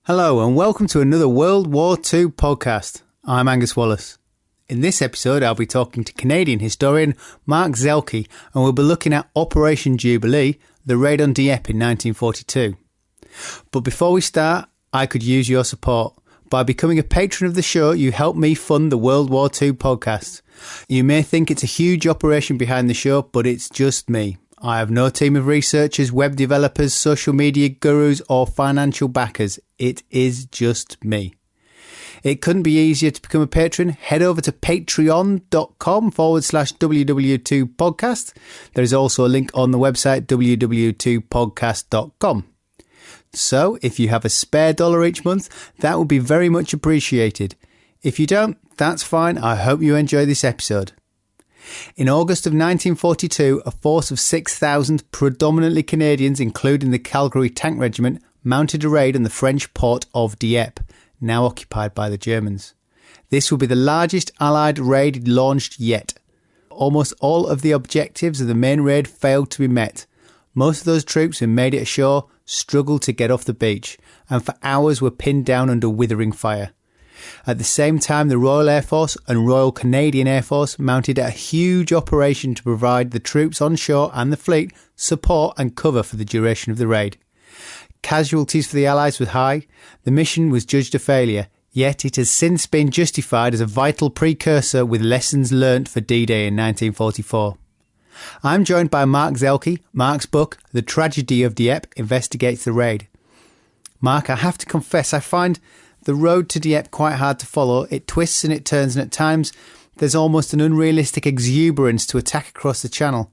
Hello and welcome to another World War II podcast. I'm Angus Wallace. In this episode I'll be talking to Canadian historian Mark Zuehlke and we'll be looking at Operation Jubilee, the raid on Dieppe in 1942. But before we start, I could use your support. By becoming a patron of the show, you help me fund the World War II podcast. You may think it's a huge operation behind the show, but it's just me. I have no team of researchers, web developers, social media gurus or financial backers. It is just me. It couldn't be easier to become a patron. Head over to patreon.com/WW2podcast. There is also a link on the website www2podcast.com. So if you have a spare dollar each month, that would be very much appreciated. If you don't, that's fine. I hope you enjoy this episode. In August of 1942, a force of 6,000, predominantly Canadians, including the Calgary Tank Regiment, mounted a raid on the French port of Dieppe, now occupied by the Germans. This will be the largest Allied raid launched yet. Almost all of the objectives of the main raid failed to be met. Most of those troops who made it ashore struggled to get off the beach, and for hours were pinned down under withering fire. At the same time, the Royal Air Force and Royal Canadian Air Force mounted a huge operation to provide the troops on shore and the fleet support and cover for the duration of the raid. Casualties for the Allies were high. The mission was judged a failure, yet it has since been justified as a vital precursor with lessons learnt for D-Day in 1944. I'm joined by Mark Zuehlke. Mark's book, The Tragedy of Dieppe, investigates the raid. Mark, I have to confess, I find the road to Dieppe quite hard to follow. It twists and it turns, and at times there's almost an unrealistic exuberance to attack across the channel.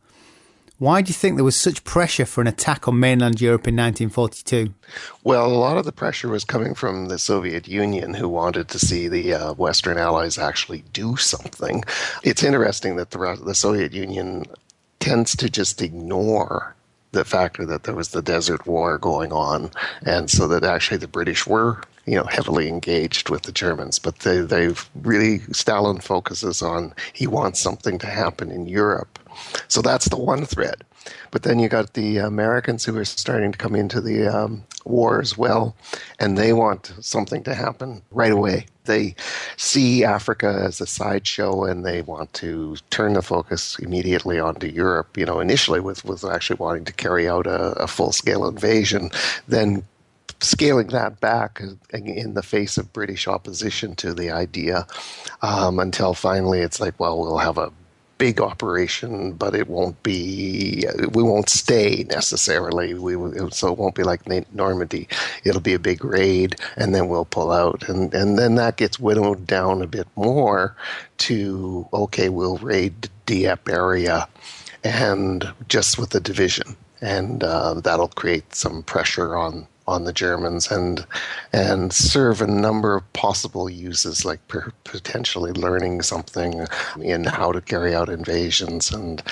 Why do you think there was such pressure for an attack on mainland Europe in 1942? Well, a lot of the pressure was coming from the Soviet Union, who wanted to see the Western Allies actually do something. It's interesting that the Soviet Union tends to just ignore the factor that there was the Desert War going on, and so that actually the British were heavily engaged with the Germans, but they've really, Stalin focuses on, he wants something to happen in Europe. So that's the one thread. But then you got the Americans who are starting to come into the war as well, and they want something to happen right away. They see Africa as a sideshow, and they want to turn the focus immediately onto Europe, initially with actually wanting to carry out a full-scale invasion, then scaling that back in the face of British opposition to the idea, until finally it's like, well, we'll have a big operation, but we won't stay necessarily. So it won't be like Normandy. It'll be a big raid, and then we'll pull out. And then that gets winnowed down a bit more to, okay, we'll raid the Dieppe area, and just with the division. And that'll create some pressure on the Germans and serve a number of possible uses, like potentially learning something in how to carry out invasions and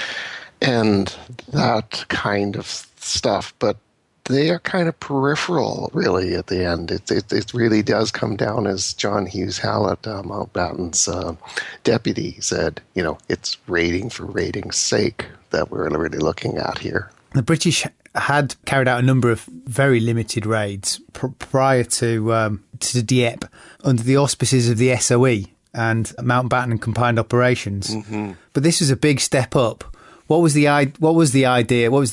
that kind of stuff. But they are kind of peripheral, really, at the end. It really does come down, as John Hughes Hallett, Mountbatten's deputy, said, it's raiding for raiding's sake that we're really looking at here. The British had carried out a number of very limited raids prior to Dieppe under the auspices of the SOE and Mountbatten and combined operations. Mm-hmm. But this was a big step up. What was the idea? What was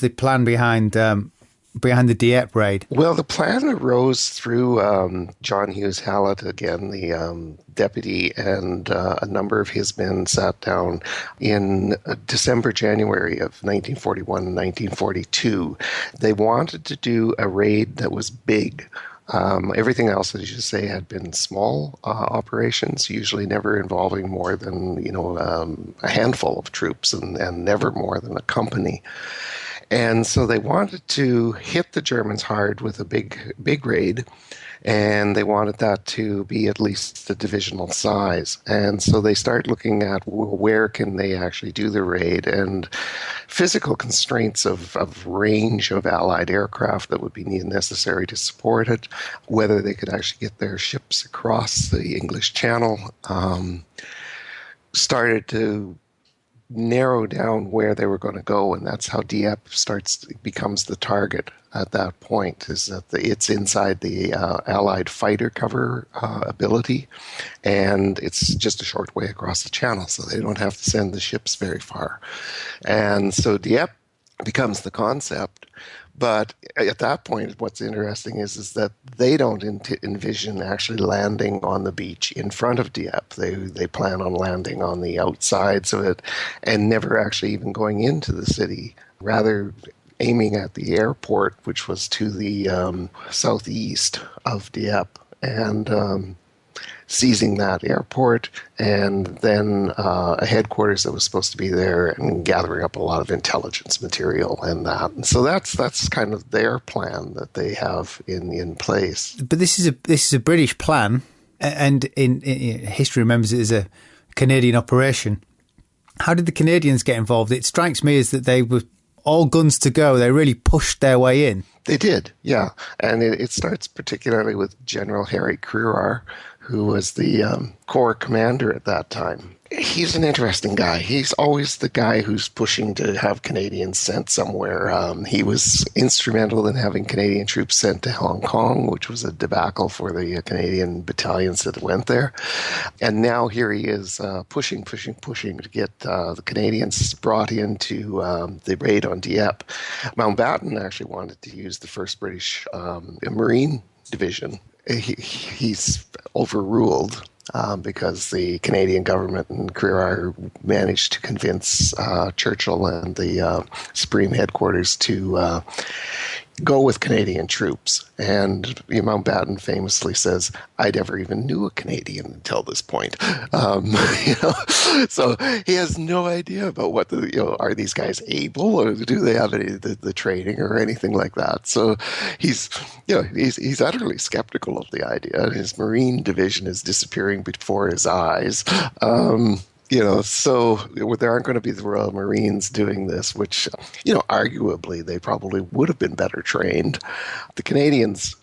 the plan behind the Dieppe raid? Well, the plan arose through John Hughes Hallett, again, the deputy, and a number of his men sat down in January of 1941 and 1942. They wanted to do a raid that was big. Everything else, as you say, had been small operations, usually never involving more than a handful of troops, and never more than a company. And so they wanted to hit the Germans hard with a big raid, and they wanted that to be at least a divisional size. And so they start looking at where can they actually do the raid, and physical constraints of range of Allied aircraft that would be necessary to support it, whether they could actually get their ships across the English Channel, started to narrow down where they were going to go, and that's how Dieppe becomes the target at that point, is that it's inside the Allied fighter cover ability, and it's just a short way across the channel, so they don't have to send the ships very far. And so Dieppe becomes the concept. But at that point, what's interesting is that they don't envision actually landing on the beach in front of Dieppe. They plan on landing on the outsides of it and never actually even going into the city, rather aiming at the airport, which was to the southeast of Dieppe, and seizing that airport, and then a headquarters that was supposed to be there, and gathering up a lot of intelligence material and that. And so that's kind of their plan that they have in place. But this is a British plan, and in history remembers it as a Canadian operation. How did the Canadians get involved? It strikes me as that they were all guns to go. They really pushed their way in. They did, yeah. And it starts particularly with General Harry Crerar, who was the Corps commander at that time. He's an interesting guy. He's always the guy who's pushing to have Canadians sent somewhere. He was instrumental in having Canadian troops sent to Hong Kong, which was a debacle for the Canadian battalions that went there. And now here he is pushing to get the Canadians brought into the raid on Dieppe. Mountbatten actually wanted to use the 1st British Marine Division. He's overruled because the Canadian government and Crerar managed to convince Churchill and the Supreme Headquarters to go with Canadian troops. And Mountbatten famously says, "I never even knew a Canadian until this point." So he has no idea about what are these guys able, or do they have any the training or anything like that. So he's utterly skeptical of the idea. His Marine division is disappearing before his eyes. So there aren't going to be the Royal Marines doing this, which, arguably they probably would have been better trained. The Canadians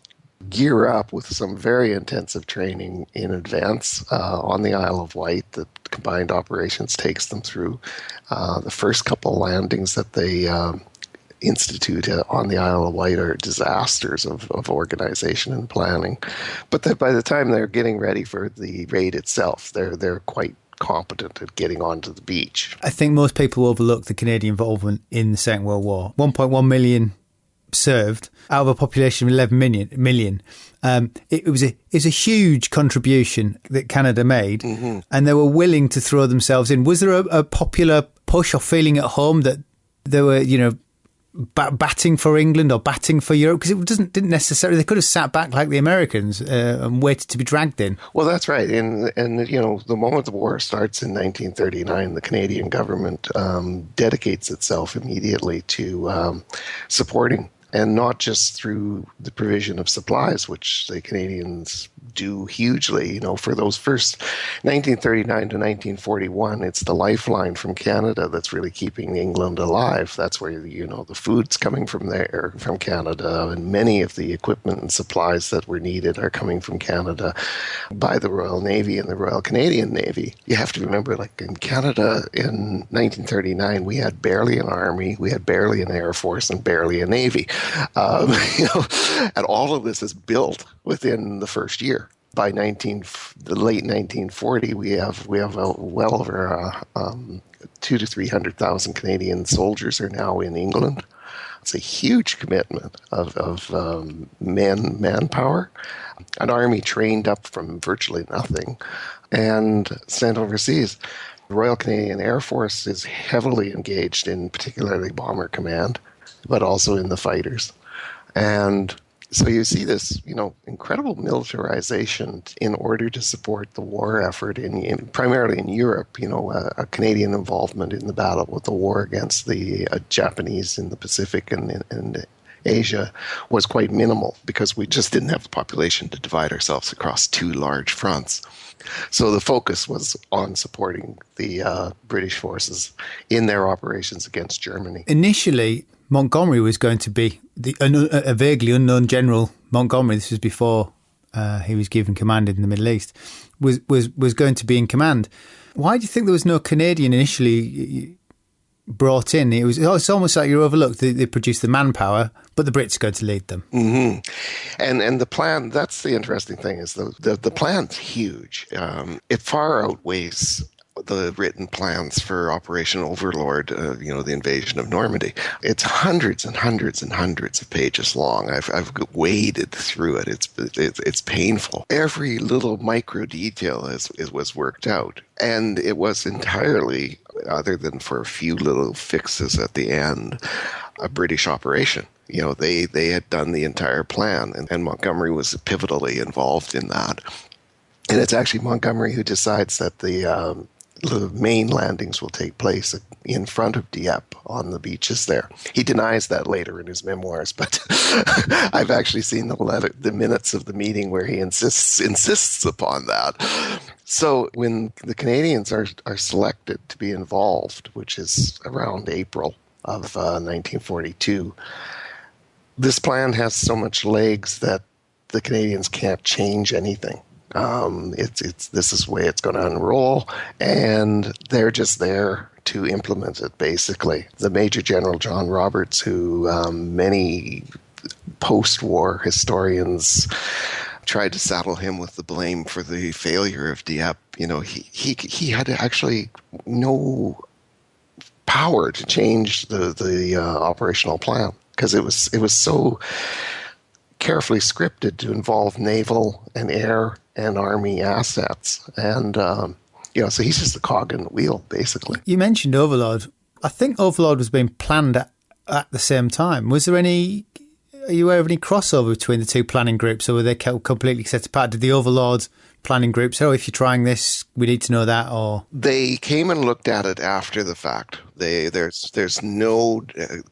gear up with some very intensive training in advance on the Isle of Wight that Combined Operations takes them through. The first couple landings that they institute on the Isle of Wight are disasters of organization and planning. But by the time they're getting ready for the raid itself, they're quite competent at getting onto the beach. I think most people overlook the Canadian involvement in the Second World War. 1.1 million served out of a population of 11 million. It was a huge contribution that Canada made, and they were willing to throw themselves in. Was there a popular push or feeling at home that they were, batting for England or batting for Europe? Because it didn't necessarily. They could have sat back like the Americans and waited to be dragged in. Well, that's right. And the moment the war starts in 1939, the Canadian government dedicates itself immediately to supporting, and not just through the provision of supplies, which the Canadians do hugely. For those first 1939 to 1941, it's the lifeline from Canada that's really keeping England alive. That's where, the food's coming from there, from Canada, and many of the equipment and supplies that were needed are coming from Canada by the Royal Navy and the Royal Canadian Navy. You have to remember, like in Canada in 1939, we had barely an army, we had barely an air force, and barely a navy. And all of this is built within the first year. By the late 1940, we have well over 200,000 to 300,000 Canadian soldiers are now in England. It's a huge commitment of manpower, an army trained up from virtually nothing and sent overseas. The Royal Canadian Air Force is heavily engaged in particularly Bomber Command, but also in the fighters. And so you see this, incredible militarization in order to support the war effort primarily in Europe. A Canadian involvement in the battle with the war against the Japanese in the Pacific and Asia was quite minimal, because we just didn't have the population to divide ourselves across two large fronts. So the focus was on supporting the British forces in their operations against Germany. Initially, Montgomery was going to be a vaguely unknown General Montgomery. This was before he was given command in the Middle East. Was going to be in command. Why do you think there was no Canadian initially brought in. It's almost like you're overlooked. They produce the manpower, but the Brits are going to lead them. Mm-hmm. And the plan, that's the interesting thing, is the plan's huge. It far outweighs the written plans for Operation Overlord, the invasion of Normandy. It's hundreds and hundreds and hundreds of pages long. I've waded through it. It's painful. Every little micro detail was worked out, and it was entirely, other than for a few little fixes at the end, a British operation. They had done the entire plan, and Montgomery was pivotally involved in that. And it's actually Montgomery who decides that the main landings will take place in front of Dieppe on the beaches there. He denies that later in his memoirs, but I've actually seen the minutes of the meeting where he insists upon that. So when the Canadians are selected to be involved, which is around April of 1942, this plan has so much legs that the Canadians can't change anything. This is the way it's going to unroll, and they're just there to implement it, basically. The Major General John Roberts, who many post-war historians tried to saddle him with the blame for the failure of Dieppe, he had actually no power to change the operational plan, because it was so carefully scripted to involve naval and air and army assets. And, so he's just the cog in the wheel, basically. You mentioned Overlord. I think Overlord was being planned at the same time. Are you aware of any crossover between the two planning groups, or were they completely set apart? Did the Overlord planning group say, if you're trying this, we need to know that? Or they came and looked at it after the fact. There's no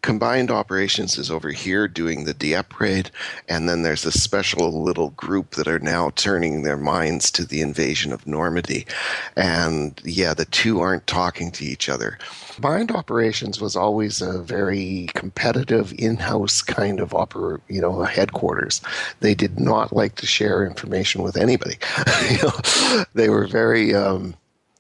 combined operations is over here doing the Dieppe Raid, and then there's a special little group that are now turning their minds to the invasion of Normandy. And the two aren't talking to each other. Combined operations was always a very competitive in-house kind of headquarters. They did not like to share information with anybody. They were very, then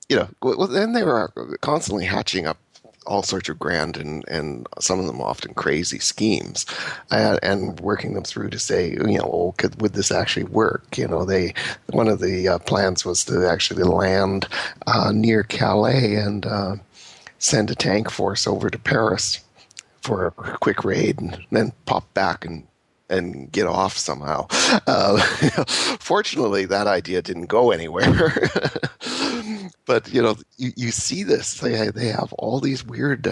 they were constantly hatching up all sorts of grand and some of them often crazy schemes, and working them through to say, would this actually work? One of the plans was to actually land near Calais and send a tank force over to Paris for a quick raid, and then pop back and get off somehow. Fortunately, that idea didn't go anywhere. But, you see this. They have all these weird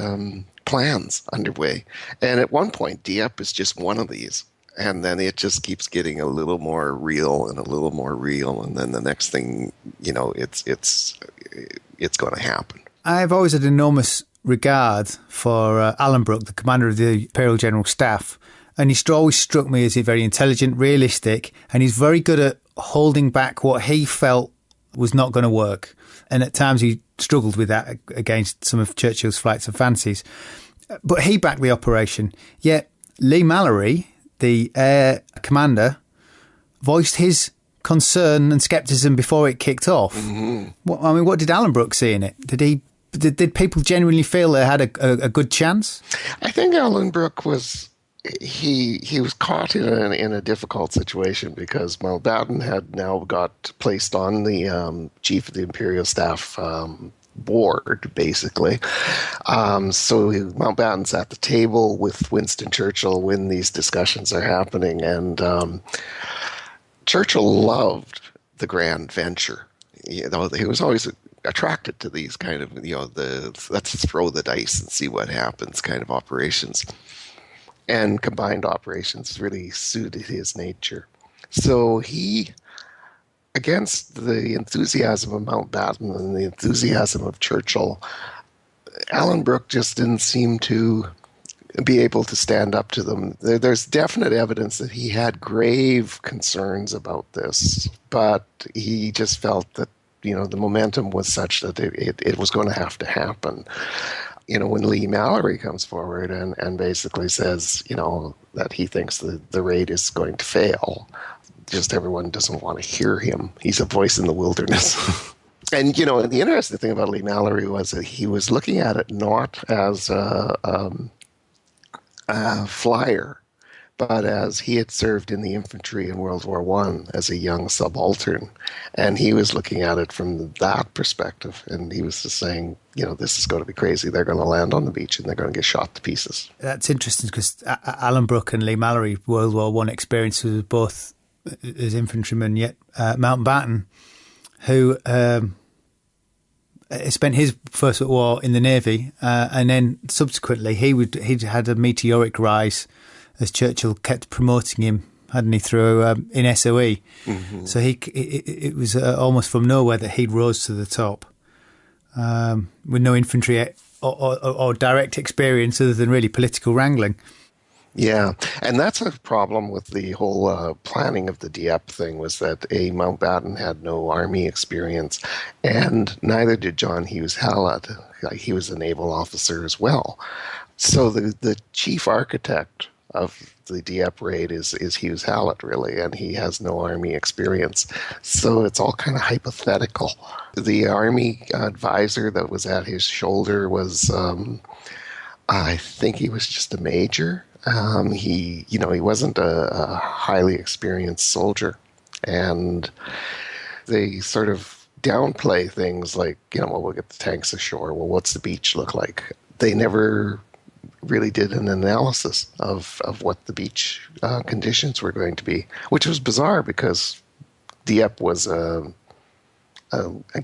plans underway. And at one point, Dieppe is just one of these. And then it just keeps getting a little more real and a little more real. And then the next thing, it's going to happen. I've always had enormous regard for Alan Brooke, the commander of the Imperial General Staff. And he's always struck me as very intelligent, realistic, and he's very good at holding back what he felt was not going to work. And at times he struggled with that against some of Churchill's flights of fancies. But he backed the operation. Yet Lee Mallory, the air commander, voiced his concern and scepticism before it kicked off. Mm-hmm. What did Alan Brooke see in it? Did people genuinely feel they had a good chance? I think Alan Brooke was... He was caught in a difficult situation because Mountbatten had now got placed on the chief of the Imperial Staff board, basically. So Mountbatten's at the table with Winston Churchill when these discussions are happening, and Churchill loved the grand venture. He was always attracted to these kind of, let's throw the dice and see what happens kind of operations. And combined operations really suited his nature. So he, against the enthusiasm of Mountbatten and the enthusiasm of Churchill, Alan Brooke just didn't seem to be able to stand up to them. There's definite evidence that he had grave concerns about this, but he just felt that, the momentum was such that it was going to have to happen. When Lee Mallory comes forward and basically says, that he thinks the raid is going to fail, just everyone doesn't want to hear him. He's a voice in the wilderness. And, the interesting thing about Lee Mallory was that he was looking at it not as a flyer, but as he had served in the infantry in World War One as a young subaltern, and he was looking at it from that perspective, and he was just saying, this is going to be crazy. They're going to land on the beach and they're going to get shot to pieces. That's interesting because Alan Brooke and Lee Mallory, World War One experiences was both as infantrymen, yet Mountbatten, who spent his first war in the Navy, and then subsequently he'd had a meteoric rise as Churchill kept promoting him, hadn't he, through in SOE. Mm-hmm. So it was almost from nowhere that he rose to the top, with no infantry or direct experience other than really political wrangling. Yeah, and that's a problem with the whole planning of the Dieppe thing, was that Mountbatten had no army experience, and neither did John Hughes Hallett. He was a naval officer as well. So the chief architect of the Dieppe Raid is Hughes Hallett, really, and he has no army experience. So it's all kind of hypothetical. The army advisor that was at his shoulder was, I think he was just a major. He wasn't a highly experienced soldier, and they sort of downplay things like, we'll get the tanks ashore. Well, what's the beach look like? They never really did an analysis of what the beach conditions were going to be, which was bizarre because Dieppe was a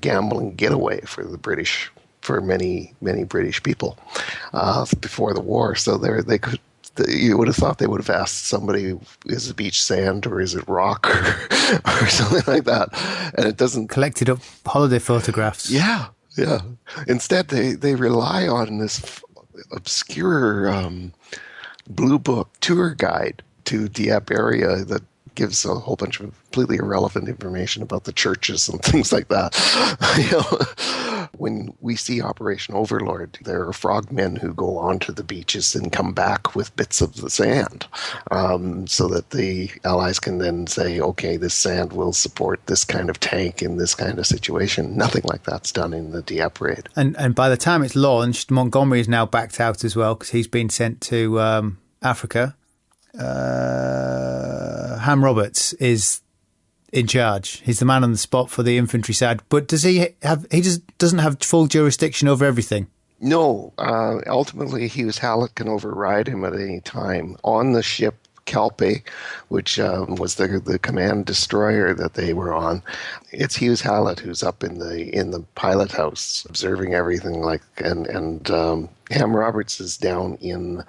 gambling getaway for the British, for many British people before the war. So they could. You would have thought they would have asked somebody, is the beach sand or is it rock or something like that? And it doesn't. Collected up holiday photographs. Yeah. Instead, they rely on this obscure blue book tour guide to Dieppe area that gives a whole bunch of completely irrelevant information about the churches and things like that. When we see Operation Overlord, there are frogmen who go onto the beaches and come back with bits of the sand, so that the Allies can then say, okay, this sand will support this kind of tank in this kind of situation. Nothing like that's done in the Dieppe Raid. And by the time it's launched, Montgomery is now backed out as well because he's been sent to Africa. Ham Roberts is in charge. He's the man on the spot for the infantry side. But does he have? He just doesn't have full jurisdiction over everything. No. Ultimately, Hughes Hallett can override him at any time. On the ship Calpe, which was the command destroyer that they were on, it's Hughes Hallett who's up in the pilot house observing everything. And Ham Roberts is down in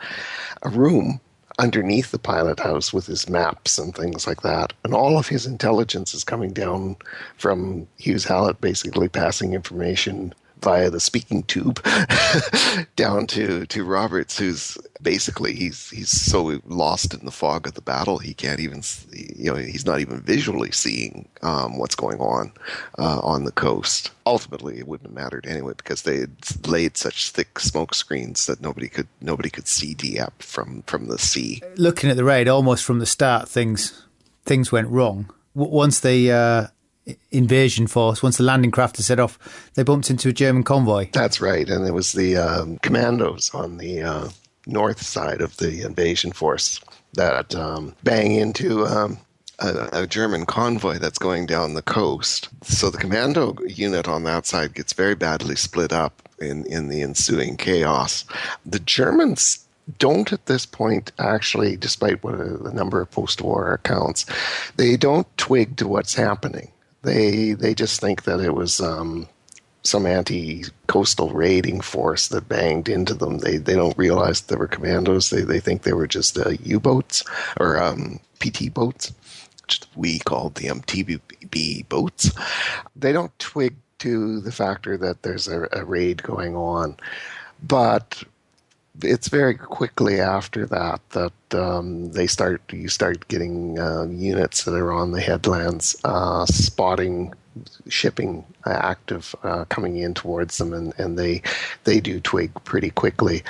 a room underneath the pilot house with his maps and things like that. And all of his intelligence is coming down from Hughes Hallett, basically passing information via the speaking tube down to Roberts, who's basically he's so lost in the fog of the battle he can't even he's not even visually seeing what's going on the coast. Ultimately, it wouldn't have mattered anyway because they had laid such thick smoke screens that nobody could see Dieppe from the sea. Looking at the raid, almost from the start, things went wrong. Once the invasion force, once the landing craft had set off, they bumped into a German convoy. That's right, and it was the commandos on the north side of the invasion force that bang into a German convoy that's going down the coast. So the commando unit on that side gets very badly split up in the ensuing chaos. The Germans don't at this point actually, despite what a number of post-war accounts, they don't twig to what's happening. They just think that it was some anti-coastal raiding force that banged into them. They don't realize they were commandos. They think they were just U-boats or PT boats, which we called the MTB boats. They don't twig to the factor that there's a raid going on. But it's very quickly after that you start getting units that are on the headlands spotting shipping active coming in towards them, and they do twig pretty quickly.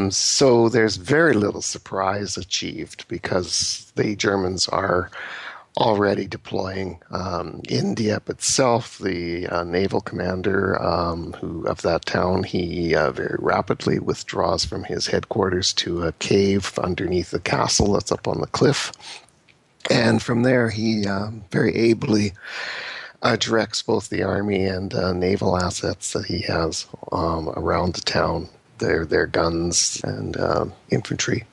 So there's very little surprise achieved because the Germans are already deploying. In Dieppe itself, the naval commander who of that town, he very rapidly withdraws from his headquarters to a cave underneath the castle that's up on the cliff. And from there, he very ably directs both the army and naval assets that he has around the town, their guns and infantry.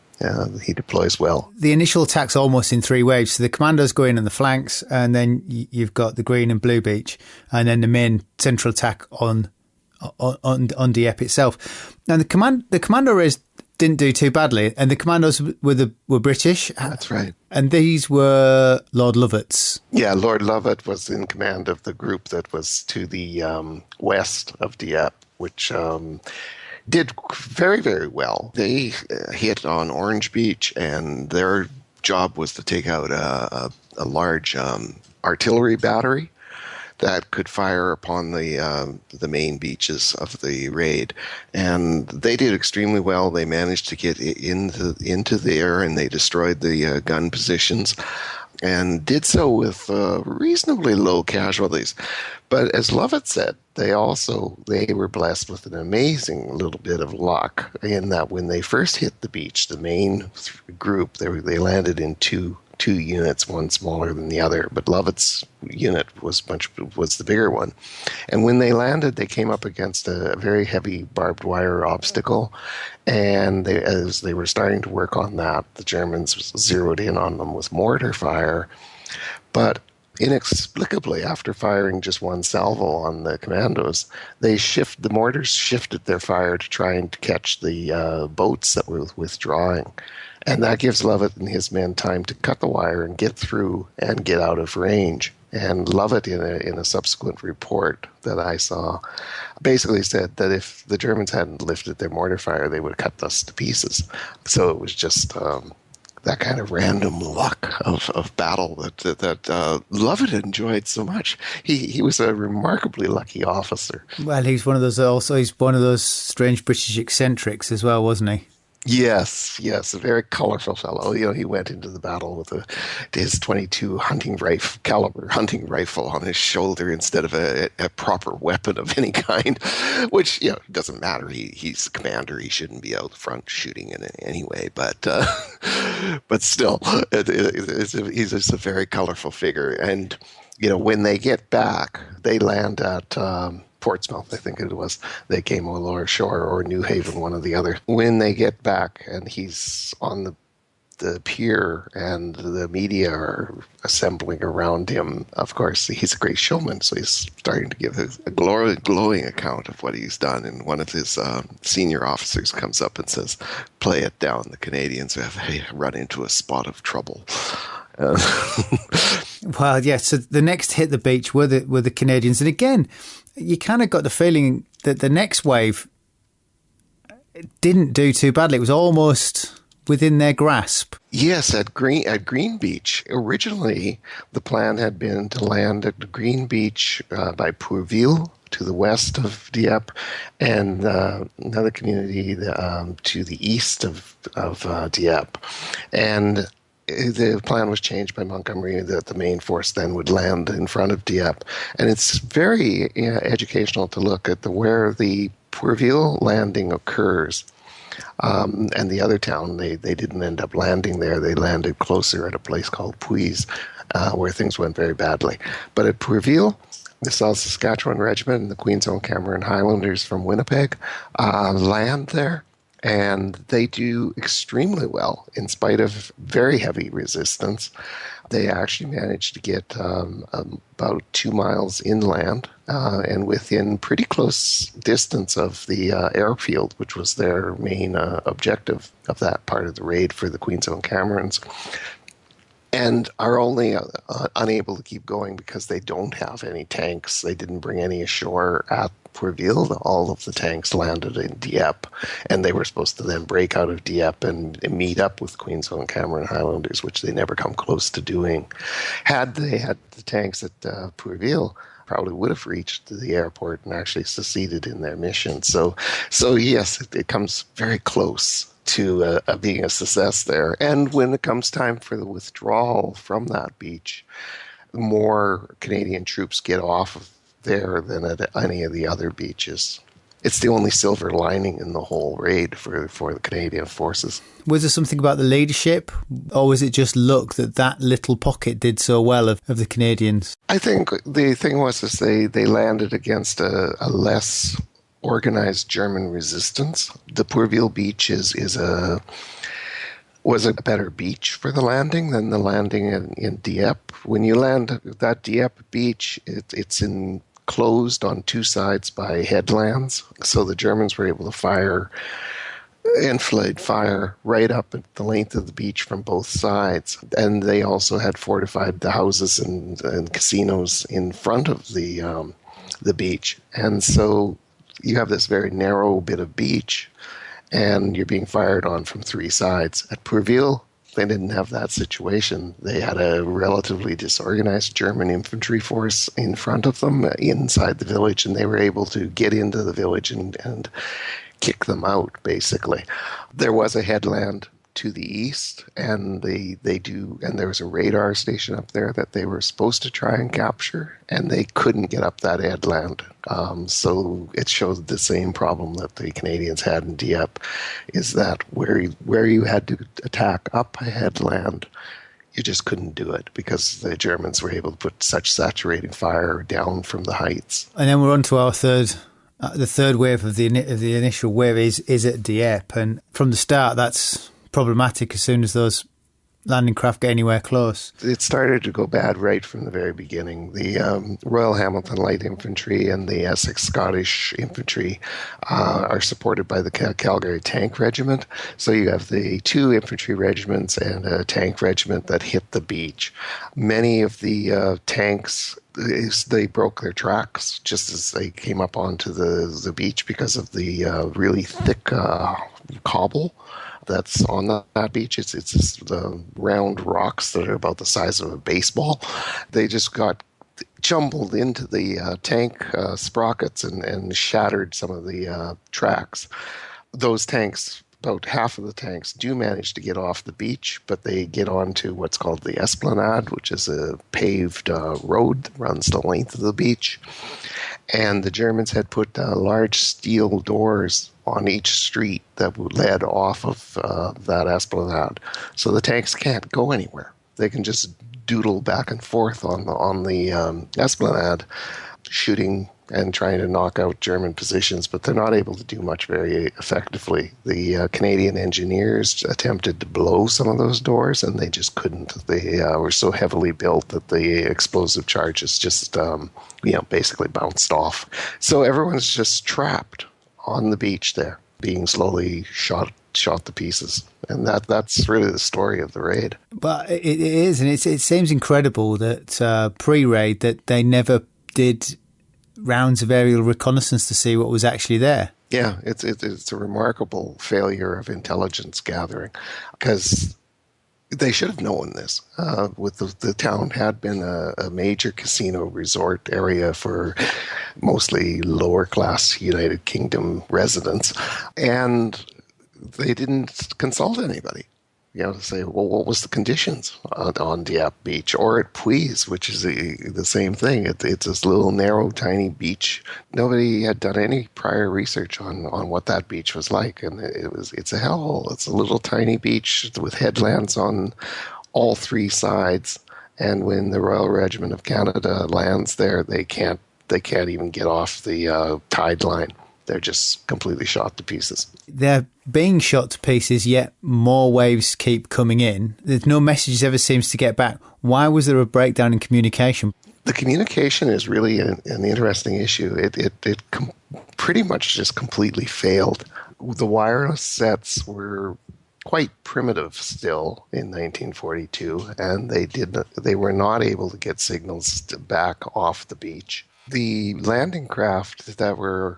He deploys well. The initial attack's almost in three waves. So the commandos go in on the flanks, and then you've got the Green and Blue Beach, and then the main central attack on Dieppe itself. Now the commando raids didn't do too badly, and the commandos were British. That's right. And these were Lord Lovat's. Yeah, Lord Lovat was in command of the group that was to the west of Dieppe, which did very, very well. They hit on Orange Beach, and their job was to take out a large artillery battery that could fire upon the main beaches of the raid. And they did extremely well. They managed to get into there, and they destroyed the gun positions, and did so with reasonably low casualties. But as Lovett said, they were blessed with an amazing little bit of luck in that when they first hit the beach, the main group, they landed in two units, one smaller than the other, but Lovett's unit was the bigger one. And when they landed, they came up against a very heavy barbed wire obstacle, and as they were starting to work on that, the Germans zeroed in on them with mortar fire. But inexplicably, after firing just one salvo on the commandos, the mortars shifted their fire to try and catch the boats that were withdrawing. And that gives Lovett and his men time to cut the wire and get through and get out of range. And Lovett, in a subsequent report that I saw, basically said that if the Germans hadn't lifted their mortar fire, they would have cut us to pieces. So it was just that kind of random luck of battle that Lovett enjoyed so much. He was a remarkably lucky officer. Well, he's one of those strange British eccentrics as well, wasn't he? Yes, a very colorful fellow. He went into the battle with his .22 caliber hunting rifle on his shoulder instead of a proper weapon of any kind, which doesn't matter. He's the commander. He shouldn't be out front shooting in it anyway. But still, he's just a very colorful figure. And when they get back, they land at Portsmouth, I think it was. They came over ashore, or New Haven, one or the other. When they get back and he's on the pier and the media are assembling around him, of course, he's a great showman, so he's starting to give a glowing account of what he's done. And one of his senior officers comes up and says, "Play it down. The Canadians have run into a spot of trouble." Well, yeah, so the next hit the beach were the Canadians. And again, you kind of got the feeling that the next wave didn't do too badly. It was almost within their grasp. Yes, at Green Beach. Originally, the plan had been to land at Green Beach by Pourville to the west of Dieppe, and another community to the east of Dieppe. And the plan was changed by Montgomery that the main force then would land in front of Dieppe. And it's very educational to look at where the Pourville landing occurs. And the other town, they didn't end up landing there. They landed closer at a place called Puys, where things went very badly. But at Pourville, the South Saskatchewan Regiment and the Queen's Own Cameron Highlanders from Winnipeg land there. And they do extremely well in spite of very heavy resistance. They actually managed to get about 2 miles inland and within pretty close distance of the airfield, which was their main objective of that part of the raid for the Queen's Own Camerons, and are only unable to keep going because they don't have any tanks. They didn't bring any ashore at Pourville. All of the tanks landed in Dieppe, and they were supposed to then break out of Dieppe and meet up with Queen's Own Cameron Highlanders, which they never come close to doing. Had they had the tanks at Pourville, probably would have reached the airport and actually succeeded in their mission. So yes, it comes very close to being a success there. And when it comes time for the withdrawal from that beach, more Canadian troops get off of there than at any of the other beaches. It's the only silver lining in the whole raid for the Canadian forces. Was there something about the leadership, or was it just luck that little pocket did so well of the Canadians? I think the thing was is they landed against a less organized German resistance. The Pourville beach was a better beach for the landing than the landing in Dieppe. When you land at that Dieppe beach, it's enclosed on two sides by headlands, so the Germans were able to fire enfilade fire right up at the length of the beach from both sides. And they also had fortified the houses and casinos in front of the beach. And so you have this very narrow bit of beach, and you're being fired on from three sides. At Pourville, they didn't have that situation. They had a relatively disorganized German infantry force in front of them inside the village, and they were able to get into the village and kick them out, basically. There was a headland to the east, and there was a radar station up there that they were supposed to try and capture, and they couldn't get up that headland. So it showed the same problem that the Canadians had in Dieppe, is that where you had to attack up a headland, you just couldn't do it because the Germans were able to put such saturating fire down from the heights. And then we're on to our the third wave of the initial wave is at Dieppe, and from the start that's problematic as soon as those landing craft get anywhere close. It started to go bad right from the very beginning. The Royal Hamilton Light Infantry and the Essex Scottish Infantry are supported by the Calgary Tank Regiment. So you have the two infantry regiments and a tank regiment that hit the beach. Many of the tanks, they broke their tracks just as they came up onto the beach because of the really thick cobble that's on that beach. It's just round rocks that are about the size of a baseball. They just got jumbled into the tank sprockets and shattered some of the tracks. Those tanks, about half of the tanks, do manage to get off the beach, but they get onto what's called the Esplanade, which is a paved road that runs the length of the beach. And the Germans had put large steel doors on each street that led off of that Esplanade. So the tanks can't go anywhere. They can just doodle back and forth on the Esplanade, shooting and trying to knock out German positions, but they're not able to do much very effectively. The Canadian engineers attempted to blow some of those doors, and they just couldn't. They were so heavily built that the explosive charges just, basically bounced off. So everyone's just trapped on the beach there, being slowly shot to pieces. And that's really the story of the raid. But it is, and it seems incredible that pre-raid that they never did rounds of aerial reconnaissance to see what was actually there. Yeah, it's a remarkable failure of intelligence gathering, because they should have known this. The town had been a major casino resort area for mostly lower class United Kingdom residents, and they didn't consult anybody. To say, well, what was the conditions on Dieppe Beach or at Puys, which is the same thing. It's this little narrow, tiny beach. Nobody had done any prior research on what that beach was like, and it's a hellhole. It's a little tiny beach with headlands on all three sides. And when the Royal Regiment of Canada lands there, they can't even get off the tide line. They're just completely shot to pieces. They're being shot to pieces, yet more waves keep coming in. There's no message ever seems to get back. Why was there a breakdown in communication? The communication is really an interesting issue. It pretty much just completely failed. The wireless sets were quite primitive still in 1942, and they were not able to get signals back off the beach. The landing craft that were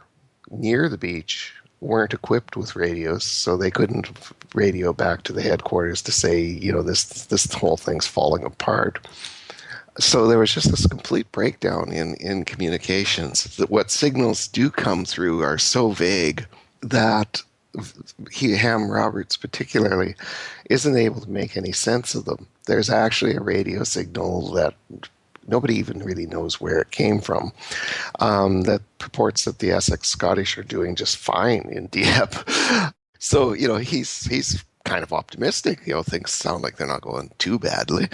near the beach weren't equipped with radios, so they couldn't radio back to the headquarters to say, this whole thing's falling apart. So there was just this complete breakdown in communications. That what signals do come through are so vague that Ham Roberts particularly isn't able to make any sense of them. There's actually a radio signal that nobody even really knows where it came from, that purports that the Essex Scottish are doing just fine in Dieppe. So, he's kind of optimistic. Things sound like they're not going too badly.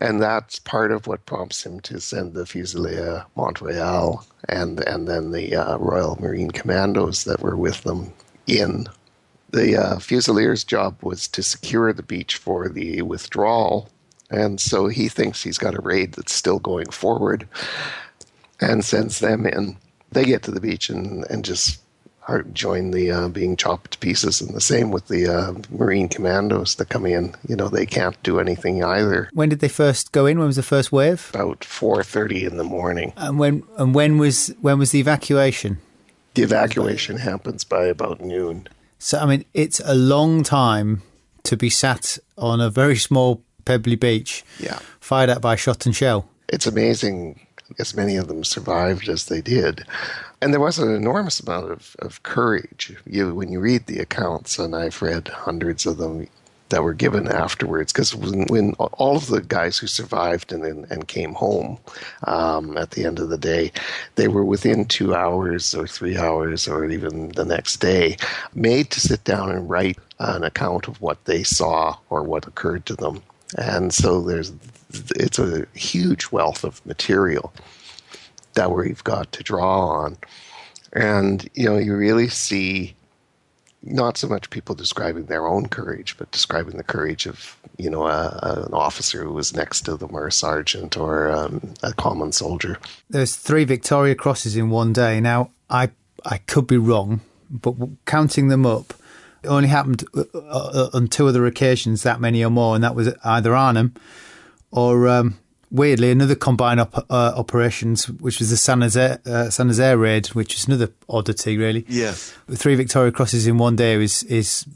And that's part of what prompts him to send the Fusilier Mont-Royal and then the Royal Marine Commandos that were with them in. The Fusilier's job was to secure the beach for the withdrawal, and so he thinks he's got a raid that's still going forward and sends them in. They get to the beach and just join the being chopped to pieces, and the same with the Marine Commandos that come in. They can't do anything either. When did they first go in? When was the first wave? About 4:30 in the morning. And when was the evacuation? The evacuation happens by about noon. So, I mean, it's a long time to be sat on a very small pebbly beach, fired at by shot and shell. It's amazing as many of them survived as they did. And there was an enormous amount of courage. When you read the accounts, and I've read hundreds of them that were given afterwards, because when all of the guys who survived and came home at the end of the day, they were within 2 hours or 3 hours or even the next day made to sit down and write an account of what they saw or what occurred to them. And so it's a huge wealth of material that we've got to draw on. And, you really see not so much people describing their own courage, but describing the courage of, an officer who was next to them, or a sergeant, or a common soldier. There's 3 Victoria Crosses in one day. Now, I could be wrong, but counting them up, it only happened on 2 other occasions, that many or more, and that was either Arnhem or, weirdly, another combined operations, which was the San Jose Raid, which is another oddity, really. Yes. 3 Victoria Crosses in one day is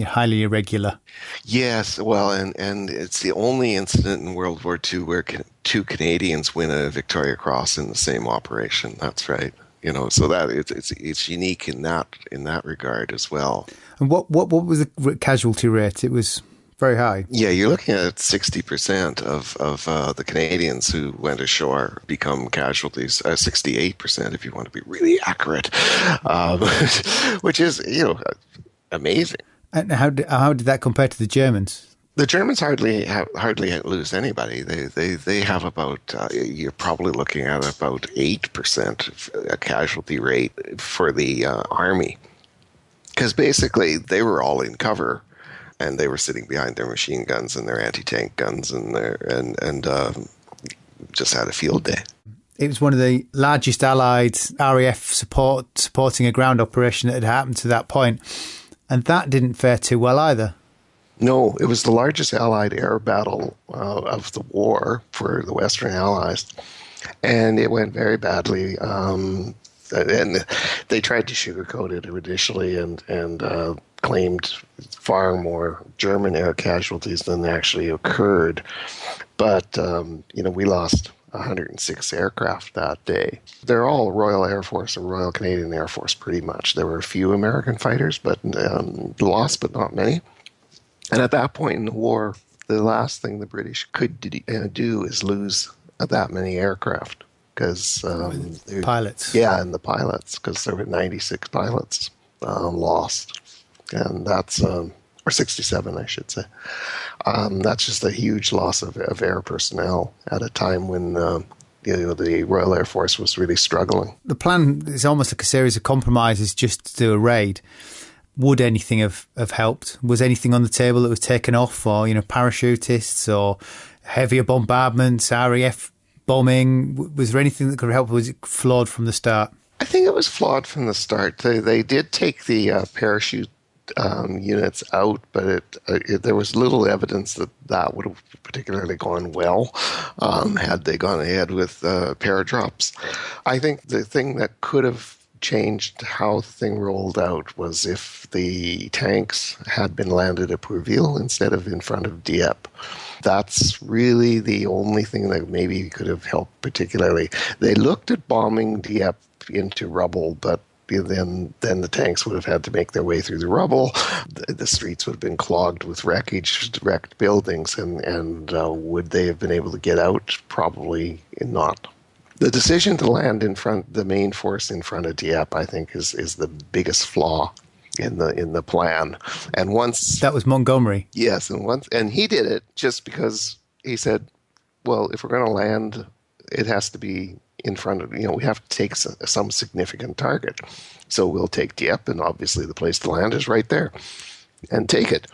highly irregular. Yes, well, and it's the only incident in World War II where 2 Canadians win a Victoria Cross in the same operation. That's right. So that it's unique in that regard as well. And what was the casualty rate? It was very high. Yeah, you're looking at 60% of the Canadians who went ashore become casualties. 68% if you want to be really accurate, which is amazing. And how did that compare to the Germans? The Germans hardly lose anybody. They have about you're probably looking at about 8% a casualty rate for the army, because basically they were all in cover. And they were sitting behind their machine guns and their anti-tank guns and just had a field day. It was one of the largest Allied RAF supporting a ground operation that had happened to that point. And that didn't fare too well either. No, it was the largest Allied air battle of the war for the Western Allies. And it went very badly. And they tried to sugarcoat it initially and claimed far more German air casualties than actually occurred. But, we lost 106 aircraft that day. They're all Royal Air Force or Royal Canadian Air Force, pretty much. There were a few American fighters, but lost, but not many. And at that point in the war, the last thing the British could do is lose that many aircraft. Because pilots. Yeah, and the pilots, because there were 96 pilots lost. And that's, or 67, I should say. That's just a huge loss of air personnel at a time when the Royal Air Force was really struggling. The plan is almost like a series of compromises just to do a raid. Would anything have helped? Was anything on the table that was taken off, or parachutists, or heavier bombardments, RAF bombing? Was there anything that could help, or was it flawed from the start? I think it was flawed from the start. They did take the parachute units out, but there was little evidence that would have particularly gone well had they gone ahead with paradrops. I think the thing that could have changed how the thing rolled out was if the tanks had been landed at Pourville instead of in front of Dieppe. That's really the only thing that maybe could have helped particularly. They looked at bombing Dieppe into rubble, but then the tanks would have had to make their way through the rubble. The streets would have been clogged with wreckage, wrecked buildings, and would they have been able to get out? Probably not. The decision to land in front, the main force in front of Dieppe, I think, is the biggest flaw in the plan. And once that was Montgomery. Yes, and he did it just because he said, well, if we're going to land, it has to be in front of, we have to take some significant target. So we'll take Dieppe, and obviously the place to land is right there, and take it.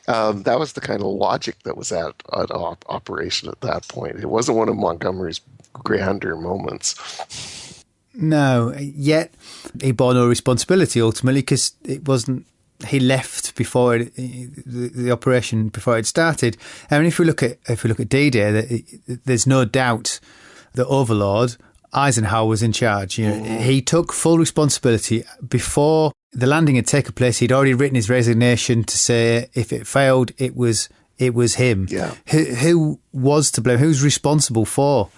That was the kind of logic that was at operation at that point. It wasn't one of Montgomery's grander moments. No, yet he bore no responsibility ultimately, because it wasn't. He left before the operation before it started. I mean, if we look at D-Day, there's no doubt the Overlord Eisenhower was in charge. He took full responsibility before the landing had taken place. He'd already written his resignation to say if it failed, it was him. Yeah. Who was to blame? Who's responsible for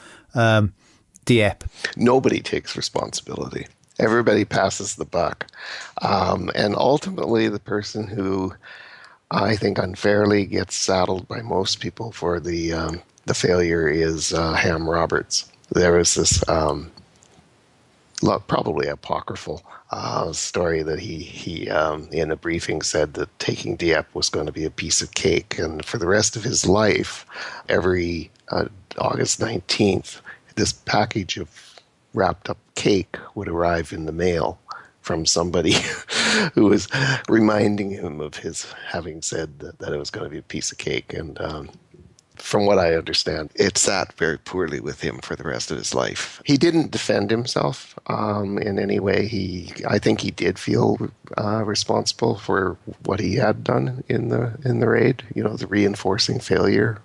Dieppe? Nobody takes responsibility. Everybody passes the buck. And ultimately, the person who I think unfairly gets saddled by most people for the failure is Ham Roberts. There was this probably apocryphal story that he in a briefing said that taking Dieppe was going to be a piece of cake. And for the rest of his life, every August 19th, this package of wrapped up cake would arrive in the mail from somebody who was reminding him of his having said that it was going to be a piece of cake. And from what I understand, it sat very poorly with him for the rest of his life. He didn't defend himself in any way. I think he did feel responsible for what he had done in the raid. The reinforcing failure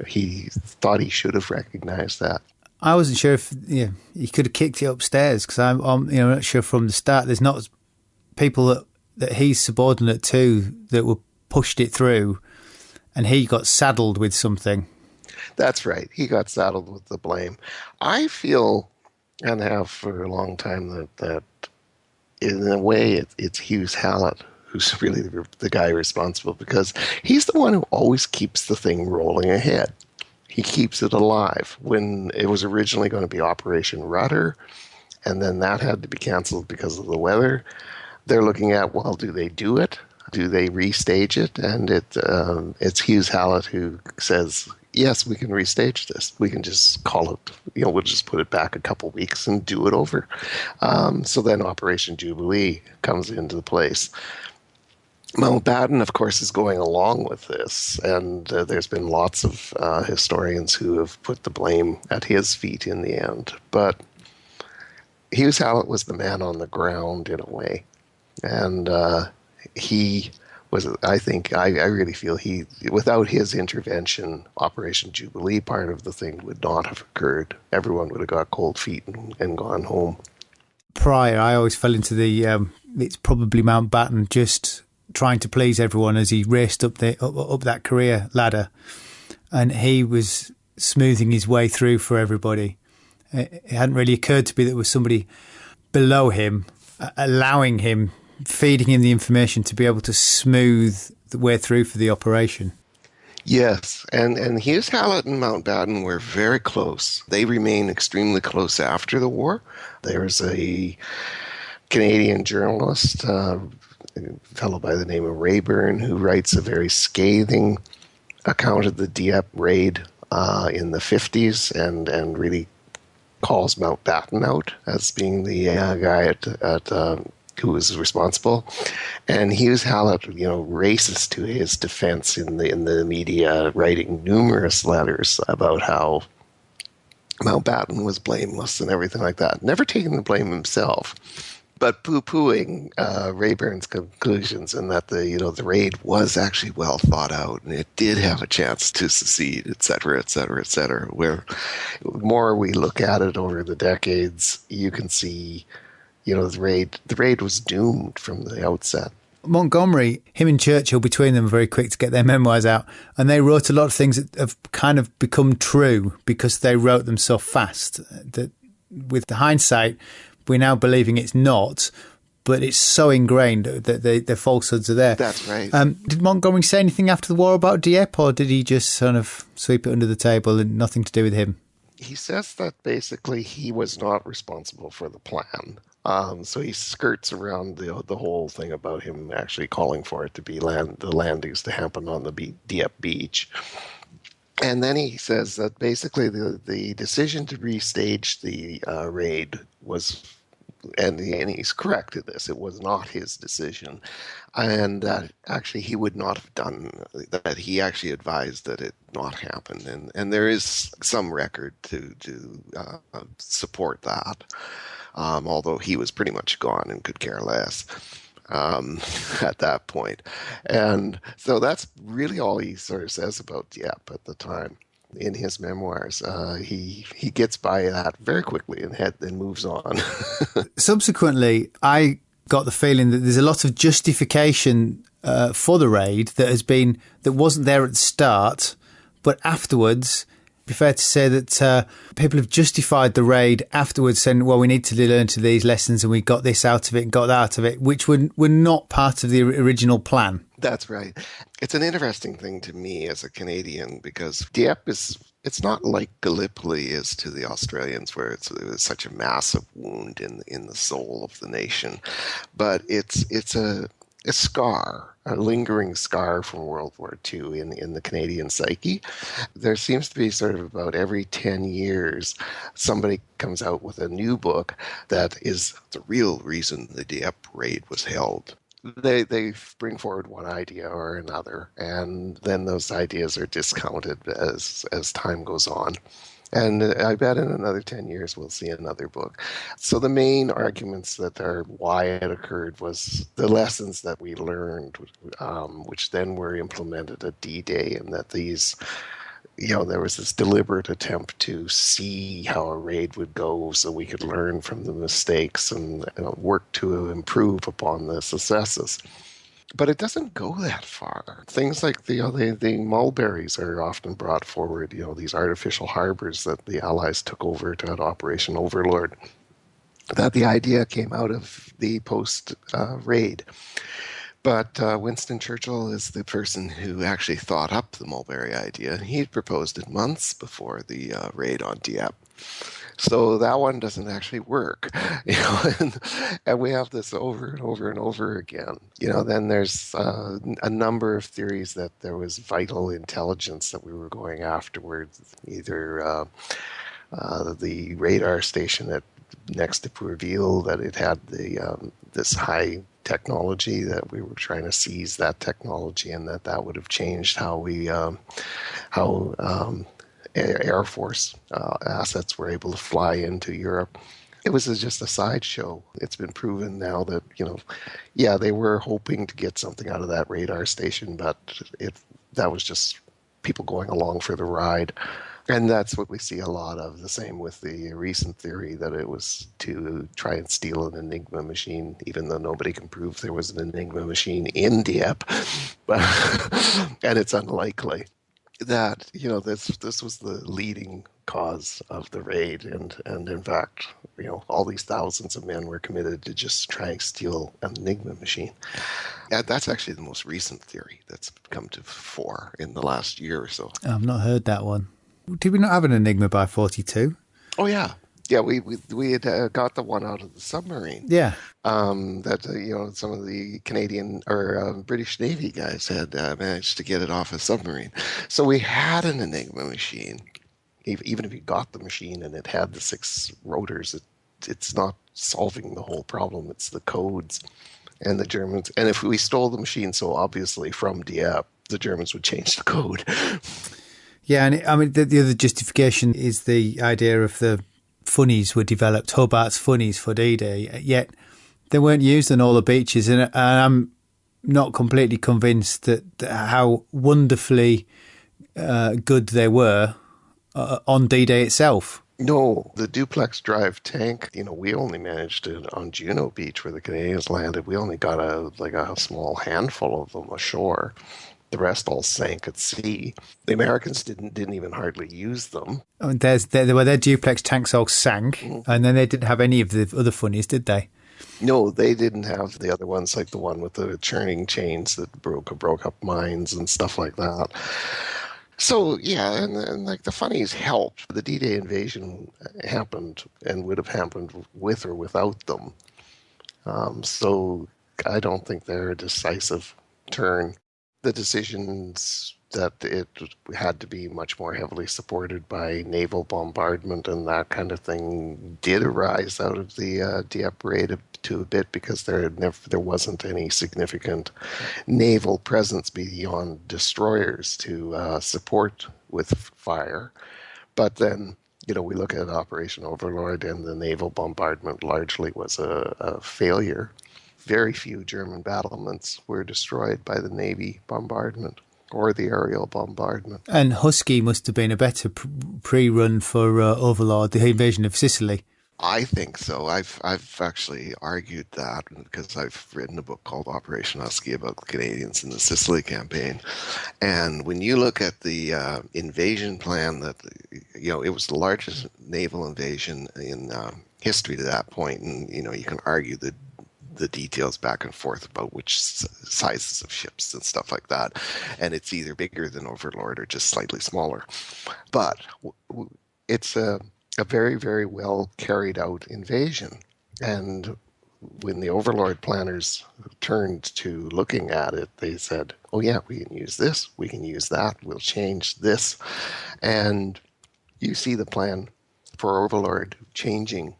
he thought he should have recognized that. I wasn't sure if he could have kicked it upstairs, because I'm not sure from the start. There's not people that he's subordinate to that were pushed it through, and he got saddled with something. That's right. He got saddled with the blame. I feel, and have for a long time, that in a way it's Hughes Hallett who's really the guy responsible, because he's the one who always keeps the thing rolling ahead. He keeps it alive. When it was originally going to be Operation Rudder, and then that had to be canceled because of the weather, they're looking at, well, do they do it? Do they restage it? And it's Hughes Hallett who says, yes, we can restage this. We can just call it, we'll just put it back a couple weeks and do it over. So then Operation Jubilee comes into place. Mountbatten, of course, is going along with this, and there's been lots of historians who have put the blame at his feet in the end. But Hughes Hallett was the man on the ground in a way, and he was, I really feel without his intervention, Operation Jubilee part of the thing would not have occurred. Everyone would have got cold feet and gone home. Prior, I always fell into it's probably Mountbatten just trying to please everyone as he raced up that career ladder, and he was smoothing his way through for everybody. It hadn't really occurred to me that there was somebody below him allowing him, feeding him the information to be able to smooth the way through for the operation. Yes, and Hughes Hallett and Mountbatten were very close. They remained extremely close after the war. There was a Canadian journalist, a fellow by the name of Rayburn, who writes a very scathing account of the Dieppe Raid in the 50s and really calls Mountbatten out as being the guy who was responsible. And Hughes Hallett, races to his defense in the media, writing numerous letters about how Mountbatten was blameless and everything like that, never taking the blame himself, but poo-pooing Rayburn's conclusions, and that the raid was actually well thought out and it did have a chance to succeed, et cetera, et cetera, et cetera. Where the more we look at it over the decades, you can see, the raid was doomed from the outset. Montgomery, him and Churchill, between them, were very quick to get their memoirs out, and they wrote a lot of things that have kind of become true because they wrote them so fast that with the hindsight, we're now believing it's not, but it's so ingrained that the falsehoods are there. That's right. Did Montgomery say anything after the war about Dieppe, or did he just sort of sweep it under the table and nothing to do with him? He says that basically he was not responsible for the plan. So he skirts around the whole thing about him actually calling for it to be the landings to happen on the Dieppe beach. And then he says that basically the decision to restage the raid was, and he's correct in this, it was not his decision. And that actually he would not have done, that he actually advised that it not happen. And there is some record to support that, although he was pretty much gone and could care less at that point. And so that's really all he sort of says about Dieppe at the time in his memoirs. He gets by that very quickly and moves on. Subsequently, I got the feeling that there's a lot of justification for the raid that wasn't there at the start, but afterwards. Be fair to say that people have justified the raid afterwards, saying, well, we need to learn to these lessons and we got this out of it and got that out of it, which were not part of the original plan. That's right. It's an interesting thing to me as a Canadian, because Dieppe it's not like Gallipoli is to the Australians, where it was such a massive wound in the soul of the nation. But it's a scar, a lingering scar from World War II in the Canadian psyche. There seems to be sort of about every 10 years, somebody comes out with a new book that is the real reason the Dieppe Raid was held. They bring forward one idea or another, and then those ideas are discounted as time goes on. And I bet in another 10 years we'll see another book. So the main arguments that are why it occurred was the lessons that we learned, which then were implemented at D-Day, and that these, there was this deliberate attempt to see how a raid would go so we could learn from the mistakes and work to improve upon the successes. But it doesn't go that far. Things like the mulberries are often brought forward, these artificial harbors that the Allies took over at Operation Overlord. That the idea came out of the post-raid. But Winston Churchill is the person who actually thought up the mulberry idea. He proposed it months before the raid on Dieppe. So that one doesn't actually work, and we have this over and over and over again. Then there's a number of theories that there was vital intelligence that we were going afterwards, either the radar station next to Pourville, that it had this high technology, that we were trying to seize that technology, and that would have changed how Air Force assets were able to fly into Europe. It was just a sideshow. It's been proven now that, they were hoping to get something out of that radar station, but that was just people going along for the ride. And that's what we see a lot of. The same with the recent theory that it was to try and steal an Enigma machine, even though nobody can prove there was an Enigma machine in Dieppe. And it's unlikely that this was the leading cause of the raid, and in fact all these thousands of men were committed to just try and steal an Enigma machine. And that's actually the most recent theory that's come to fore in the last year or so. I've not heard that one. Did we not have an Enigma by 42? Oh yeah, we had got the one out of the submarine. Yeah. That some of the Canadian or British Navy guys had managed to get it off a submarine. So we had an Enigma machine. Even if you got the machine and it had the 6 rotors, it's not solving the whole problem. It's the codes. And the Germans, and if we stole the machine so obviously from Dieppe, the Germans would change the code. Yeah, and the other justification is the idea of the funnies were developed, Hobart's funnies for D-Day, yet they weren't used on all the beaches, and I'm not completely convinced that how wonderfully good they were on D-Day itself. No, the duplex drive tank, we only managed it on Juno Beach where the Canadians landed. We only got a small handful of them ashore. The rest all sank at sea. The Americans didn't even hardly use them. Their duplex tanks all sank, and then they didn't have any of the other funnies, did they? No, they didn't have the other ones, like the one with the churning chains that broke up mines and stuff like that. So yeah, and like the funnies helped. The D-Day invasion happened and would have happened with or without them. So I don't think they're a decisive turn. The decisions that it had to be much more heavily supported by naval bombardment and that kind of thing did arise out of the Dieppe Raid to a bit, because there wasn't any significant naval presence beyond destroyers to support with fire. But then, we look at Operation Overlord, and the naval bombardment largely was a failure. Very few German battlements were destroyed by the Navy bombardment or the aerial bombardment. And Husky must have been a better pre-run for Overlord, the invasion of Sicily. I think so. I've actually argued that because I've written a book called Operation Husky about the Canadians in the Sicily campaign. And when you look at the invasion plan, that it was the largest naval invasion in history to that point, and you can argue the details back and forth about which sizes of ships and stuff like that, and it's either bigger than Overlord or just slightly smaller. But it's a very, very well carried out invasion. And when the Overlord planners turned to looking at it, they said, oh yeah, we can use this, we can use that, we'll change this. And you see the plan for Overlord changing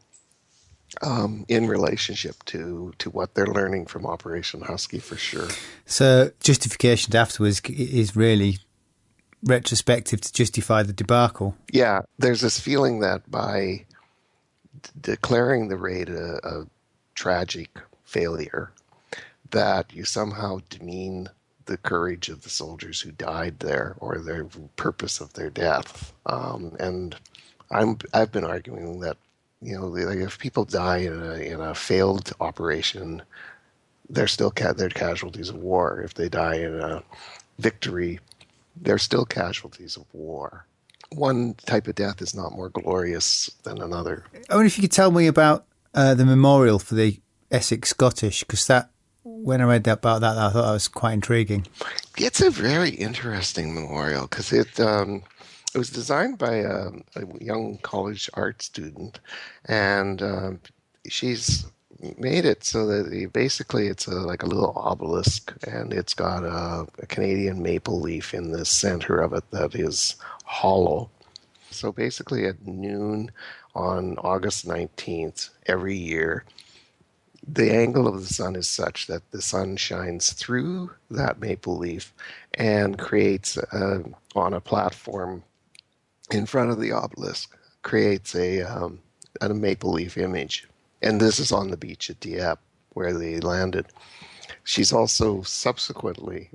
in relationship to what they're learning from Operation Husky, for sure. So justification afterwards is really retrospective to justify the debacle. Yeah, there's this feeling that by declaring the raid a tragic failure, that you somehow demean the courage of the soldiers who died there, or the purpose of their death. And I've been arguing that if people die in a failed operation, they're casualties of war. If they die in a victory, they're still casualties of war. One type of death is not more glorious than another. I wonder if you could tell me about the memorial for the Essex Scottish, because when I read about that, I thought that was quite intriguing. It's a very interesting memorial because it was designed by a young college art student, and she's made it so that basically it's like a little obelisk, and it's got a Canadian maple leaf in the center of it that is hollow. So basically at noon on August 19th every year, the angle of the sun is such that the sun shines through that maple leaf and creates on a platform in front of the obelisk, creates a maple leaf image. And this is on the beach at Dieppe, where they landed. She's also subsequently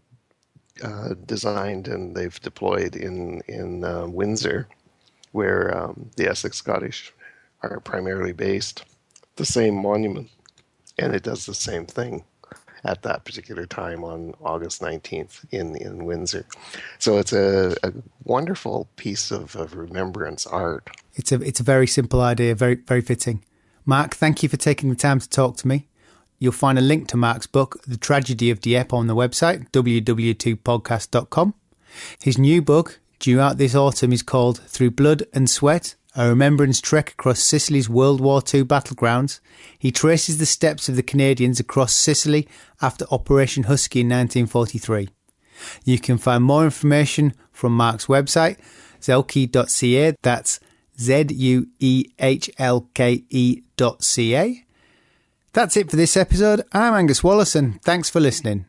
designed, and they've deployed in Windsor, where the Essex Scottish are primarily based, the same monument. And it does the same thing at that particular time on August 19th in Windsor. So it's a wonderful piece of remembrance art. It's a very simple idea, very, very fitting. Mark, thank you for taking the time to talk to me. You'll find a link to Mark's book, The Tragedy of Dieppe, on the website, www.podcast.com. His new book, due out this autumn, is called Through Blood and Sweat, a remembrance trek across Sicily's World War II battlegrounds. He traces the steps of the Canadians across Sicily after Operation Husky in 1943. You can find more information from Mark's website, zuehlke.ca. That's ZUEHLKE.ca. That's it for this episode. I'm Angus Wallace, and thanks for listening.